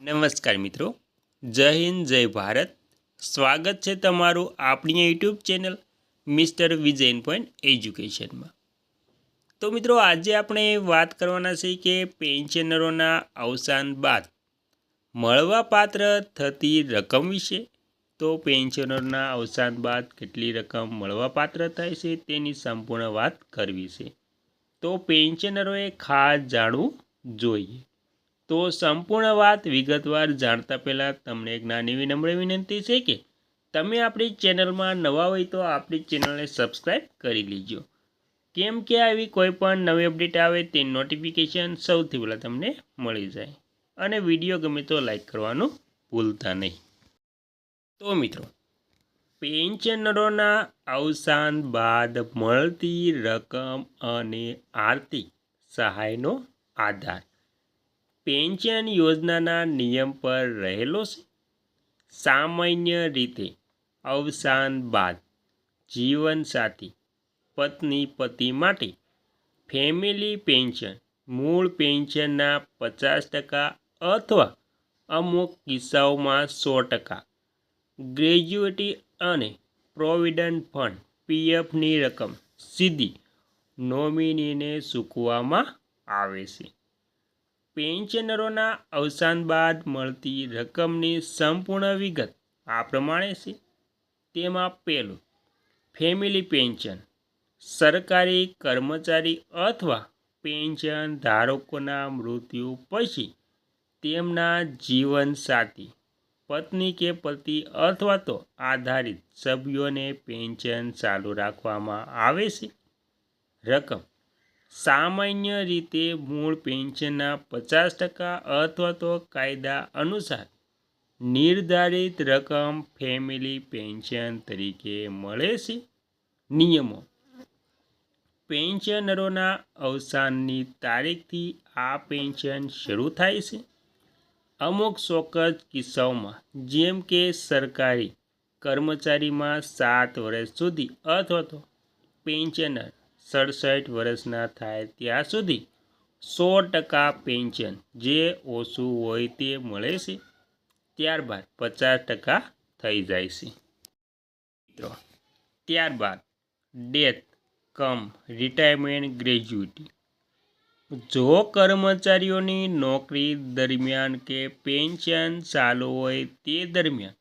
નમસ્કાર મિત્રો, જય હિન્દ, જય ભારત. સ્વાગત છે તમારું આપણી YouTube channel mister Vijayan point એજ્યુકેશનમાં. તો મિત્રો, આજે આપણે વાત કરવાના છે કે પેન્શનરોના અવસાન બાદ મળવાપાત્ર થતી રકમ વિશે. તો પેન્શનરોના અવસાન બાદ કેટલી રકમ મળવાપાત્ર થાય છે તેની સંપૂર્ણ વાત કરવી છે. તો પેન્શનરોએ ખાસ જાણવું જોઈએ. તો સંપૂર્ણ વાત વિગતવાર જાણતા પહેલાં તમને એક નાની વિનમ્ર વિનંતી છે કે તમે આપણી ચેનલમાં નવા હોય તો આપણી ચેનલને સબસ્ક્રાઈબ કરી લેજો, કેમ કે આવી કોઈ પણ નવી અપડેટ આવે તે નોટિફિકેશન સૌથી પહેલાં તમને મળી જાય. અને વિડીયો ગમે તો લાઈક કરવાનું ભૂલતા નહીં. તો મિત્રો, પેન્શનરોના અવસાન બાદ મળતી રકમ અને આર્થિક સહાયનો આધાર પેન્શન યોજનાના નિયમ પર રહેલો છે. સામાન્ય રીતે અવસાન બાદ જીવનસાથી પત્ની પતિ માટે ફેમિલી પેન્શન મૂળ પેન્શનના 50% અથવા અમુક કિસ્સાઓમાં 100%, ગ્રેજ્યુટી અને પ્રોવિડન્ટ ફંડ પીએફની રકમ સીધી નોમિનીને ચૂકવવામાં આવે છે. પેન્શનરોના અવસાન બાદ મળતી રકમની સંપૂર્ણ વિગત આ પ્રમાણે છે. તેમાં પહેલું, ફેમિલી પેન્શન. સરકારી કર્મચારી અથવા પેન્શન ધારકોના મૃત્યુ પછી તેમના જીવનસાથી પત્ની કે પતિ અથવા તો આધારિત સભ્યોને પેન્શન ચાલુ રાખવામાં આવે છે. રકમ સામાન્ય રીતે મૂળ પેન્શનના 50% અથવા તો કાયદા અનુસાર નિર્ધારિત રકમ ફેમિલી પેન્શન તરીકે મળે છે. નિયમો. પેન્શનરોના અવસાનની તારીખથી આ પેન્શન શરૂ થાય છે. અમુક ચોક્કસ કિસ્સાઓમાં, જેમ કે સરકારી કર્મચારીમાં 7 વર્ષ સુધી અથવા તો પેન્શનર 67 વર્ષના થાય ત્યાં સુધી 100% પેન્શન, જે ઓછું હોય તે મળે છે. ત્યારબાદ 50% થઈ જાય છે. મિત્રો, ત્યારબાદ ડેથ કમ રિટાયરમેન્ટ ગ્રેજ્યુટી. જો કર્મચારીઓની નોકરી દરમિયાન કે પેન્શન ચાલુ હોય તે દરમિયાન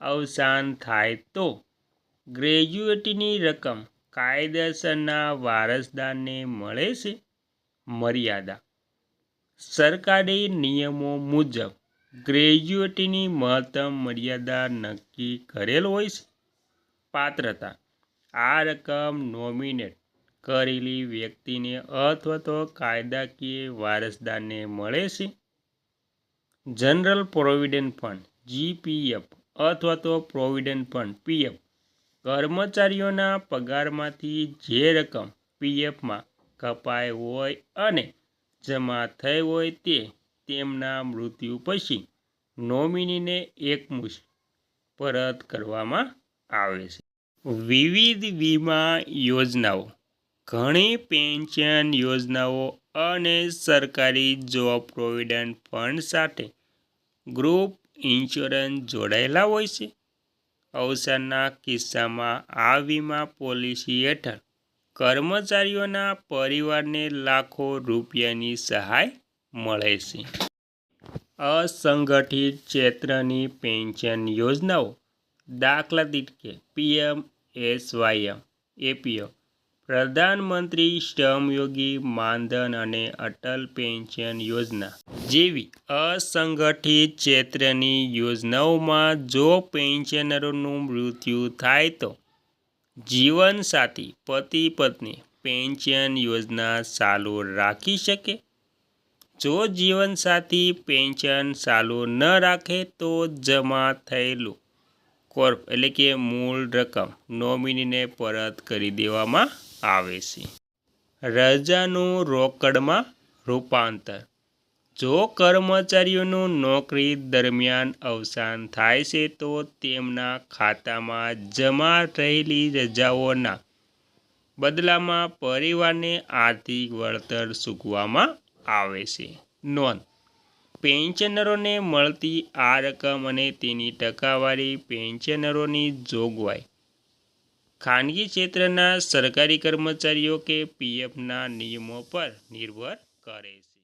અવસાન થાય તો ગ્રેજ્યુટીની રકમ કાયદેસરના વારસદારને મળે છે. મર્યાદા. સરકારી નિયમો મુજબ ગ્રેજ્યુટીની મહત્તમ મર્યાદા નક્કી કરેલ હોય છે. પાત્રતા. આ રકમ નોમિનેટ કરેલી વ્યક્તિને અથવા તો કાયદાકીય વારસદારને મળે છે. જનરલ પ્રોવિડન્ટ ફંડ જીપીએફ અથવા તો પ્રોવિડન્ટ ફંડ પીએફ. કર્મચારીઓના પગારમાંથી જે રકમ પીએફમાં કપાઈ હોય અને જમા થઈ હોય તે તેમના મૃત્યુ પછી નોમિનીને એકમુશ્ત પરત કરવામાં આવે છે. વિવિધ વીમા યોજનાઓ. ઘણી પેન્શન યોજનાઓ અને સરકારી જોબ પ્રોવિડન્ટ ફંડ સાથે ગ્રુપ ઇન્સ્યોરન્સ જોડાયેલા હોય છે. અવસાનના કિસ્સામાં આ વીમા પોલિસી હેઠળ કર્મચારીઓના પરિવારને લાખો રૂપિયાની સહાય મળે છે. અસંગઠિત ક્ષેત્રની પેન્શન યોજનાઓ, દાખલા તરીકે પીએમએસવાયએમ, એપીએફ, પ્રધાનમંત્રી શ્રમયોગી માનધન અને અટલ પેન્શન યોજના જેવી અસંગઠિત ક્ષેત્રની યોજનાઓમાં જો પેન્શનરોનું મૃત્યુ થાય તો જીવનસાથી પતિ પત્ની પેન્શન યોજના ચાલુ રાખી શકે. જો જીવનસાથી પેન્શન ચાલુ ન રાખે તો જમા થયેલું કોર્પ એટલે કે મૂળ રકમ નોમિનીને પરત કરી દેવામાં આવે છે. રજાનું રોકડમાં રૂપાંતર. જો કર્મચારીઓનું નોકરી દરમિયાન અવસાન થાય છે તો તેમના ખાતામાં જમા રહેલી રજાઓના બદલામાં પરિવારને આર્થિક વળતર ચૂકવવામાં આવે છે. નોંધ. પેન્શનરોને મળતી આ રકમ અને તેની ટકાવારી પેન્શનરોની જોગવાઈ ખાનગી ક્ષેત્રના સરકારી કર્મચારીઓ કે પીએફના નિયમો પર નિર્ભર કરે છે.